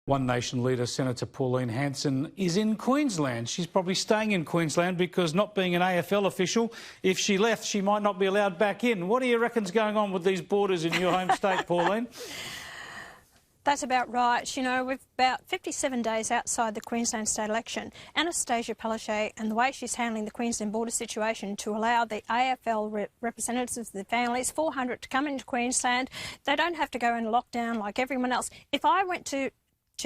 One Nation leader, Senator Pauline Hanson, is in Queensland. She's probably staying in Queensland because, not being an AFL official, if she left, she might not be allowed back in. What do you reckon's going on with these borders in your home state, Pauline? That's about right. You know, we're about 57 days outside the Queensland state election. Annastacia Palaszczuk, and the way she's handling the Queensland border situation to allow the AFL representatives of the families, 400, to come into Queensland. They don't have to go in lockdown like everyone else. If I went to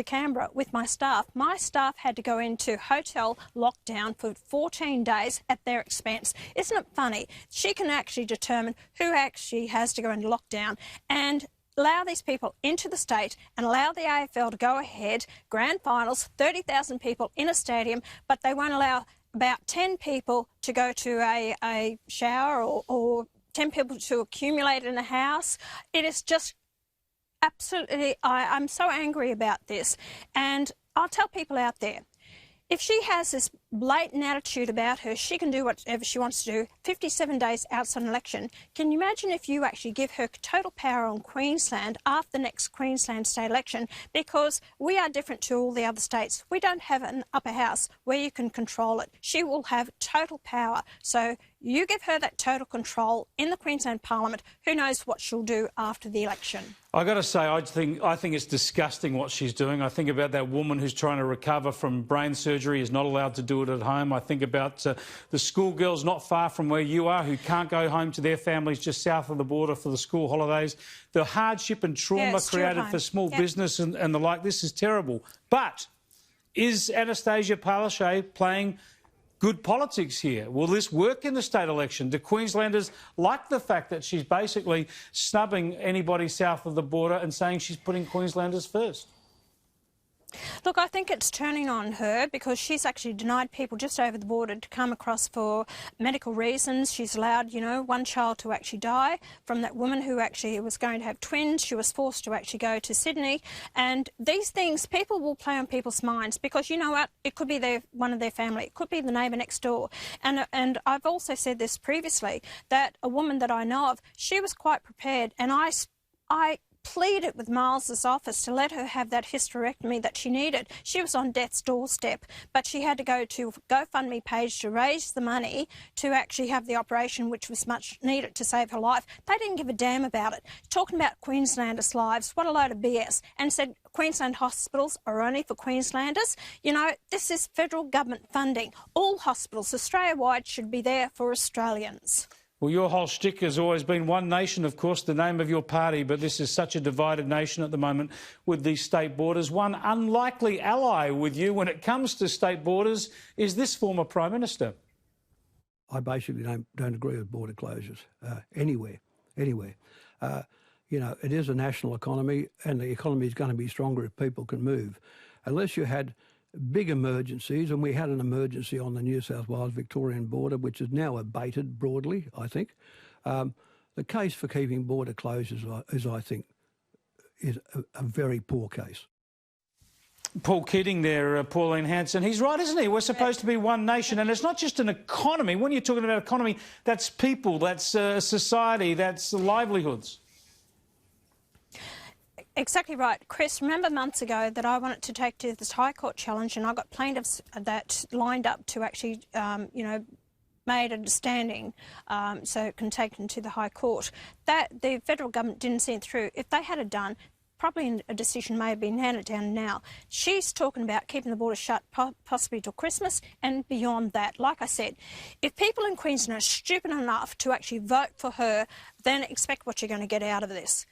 Canberra with my staff had to go into hotel lockdown for 14 days at their expense. Isn't it funny? She can actually determine who actually has to go into lockdown and allow these people into the state and allow the AFL to go ahead, grand finals, 30,000 people in a stadium, but they won't allow about 10 people to go to a shower or 10 people to accumulate in a house. It is just absolutely, I'm so angry about this. And I'll tell people out there, if she has this blatant attitude about her, she can do whatever she wants to do, 57 days outside an election. Can you imagine if you actually give her total power on Queensland after the next Queensland state election? Because we are different to all the other states. We don't have an upper house where you can control it. She will have total power. So you give her that total control in the Queensland Parliament, who knows what she'll do after the election. I've got to say, I think it's disgusting what she's doing. I think about that woman who's trying to recover from brain surgery, is not allowed to do it at home. I think about the schoolgirls not far from where you are who can't go home to their families just south of the border for the school holidays. The hardship and trauma created for small business and the like. This is terrible. But is Annastacia Palaszczuk playing good politics here? Will this work in the state election? Do Queenslanders like the fact that she's basically snubbing anybody south of the border and saying she's putting Queenslanders first? Look, I think it's turning on her because she's actually denied people just over the border to come across for medical reasons. She's allowed, you know, one child to actually die from that woman who actually was going to have twins. She was forced to actually go to Sydney. And these things, people will play on people's minds because, you know what, it could be one of their family. It could be the neighbour next door. And I've also said this previously, that a woman that I know of, she was quite prepared, and I pleaded with Miles's office to let her have that hysterectomy that she needed. She was on death's doorstep, but she had to go to GoFundMe page to raise the money to actually have the operation, which was much needed to save her life. They didn't give a damn about it. Talking about Queenslanders' lives, what a load of BS, and said Queensland hospitals are only for Queenslanders. You know, this is federal government funding. All hospitals Australia-wide should be there for Australians. Well, your whole shtick has always been One Nation, of course, the name of your party, but this is such a divided nation at the moment with these state borders. One unlikely ally with you when it comes to state borders is this former Prime Minister. I basically don't agree with border closures anywhere. You know, it is a national economy, and the economy is going to be stronger if people can move. Unless you had big emergencies, and we had an emergency on the New South Wales-Victorian border, which is now abated broadly, I think. The case for keeping border closures is, I think, is a very poor case. Paul kidding there, Pauline Hanson. He's right, isn't he? We're supposed to be one nation, and it's not just an economy. When you're talking about economy, that's people, that's society, that's livelihoods. Exactly right. Chris, remember months ago that I wanted to take to this High Court challenge, and I got plaintiffs that lined up to actually, you know, made a standing so it can take them to the High Court. That the federal government didn't see it through. If they had it done, probably a decision may have been handed down now. She's talking about keeping the border shut possibly till Christmas and beyond that. Like I said, if people in Queensland are stupid enough to actually vote for her, then expect what you're going to get out of this.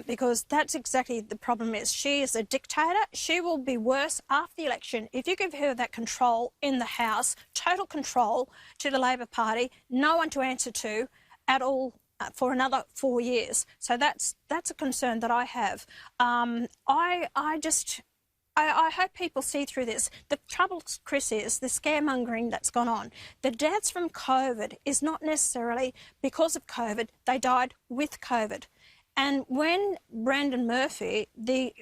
Because that's exactly the problem is. She is a dictator. She will be worse after the election. If you give her that control in the House, total control to the Labor Party, no one to answer to at all for another 4 years. So that's a concern that I have. I hope people see through this. The trouble, Chris, is the scaremongering that's gone on. The deaths from COVID is not necessarily because of COVID. They died with COVID. And when Brandon Murphy, the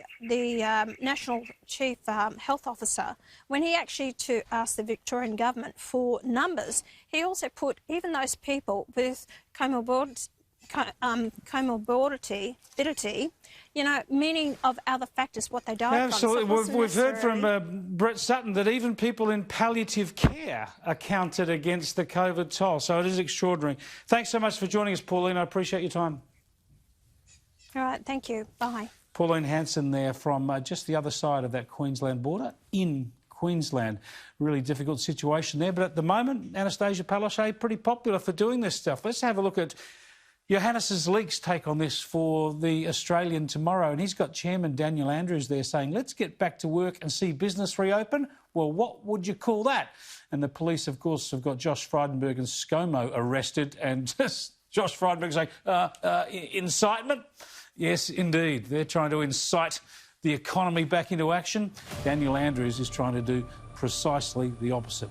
National Chief Health Officer, when he actually asked the Victorian government for numbers, he also put even those people with comorbidities comorbidity, you know, meaning of other factors, what they died Absolutely. from. So we've heard from Brett Sutton that even people in palliative care are counted against the COVID toll. So it is extraordinary. Thanks so much for joining us, Pauline. I appreciate your time. All right, thank you. Bye. Pauline Hanson there from just the other side of that Queensland border in Queensland. Really difficult situation there. But at the moment, Annastacia Palaszczuk pretty popular for doing this stuff. Let's have a look at Johannes Leek's take on this for the Australian tomorrow. And he's got Chairman Daniel Andrews there saying, let's get back to work and see business reopen. Well, what would you call that? And the police, of course, have got Josh Frydenberg and ScoMo arrested. And Josh Frydenberg saying, incitement? Yes, indeed. They're trying to incite the economy back into action. Daniel Andrews is trying to do precisely the opposite.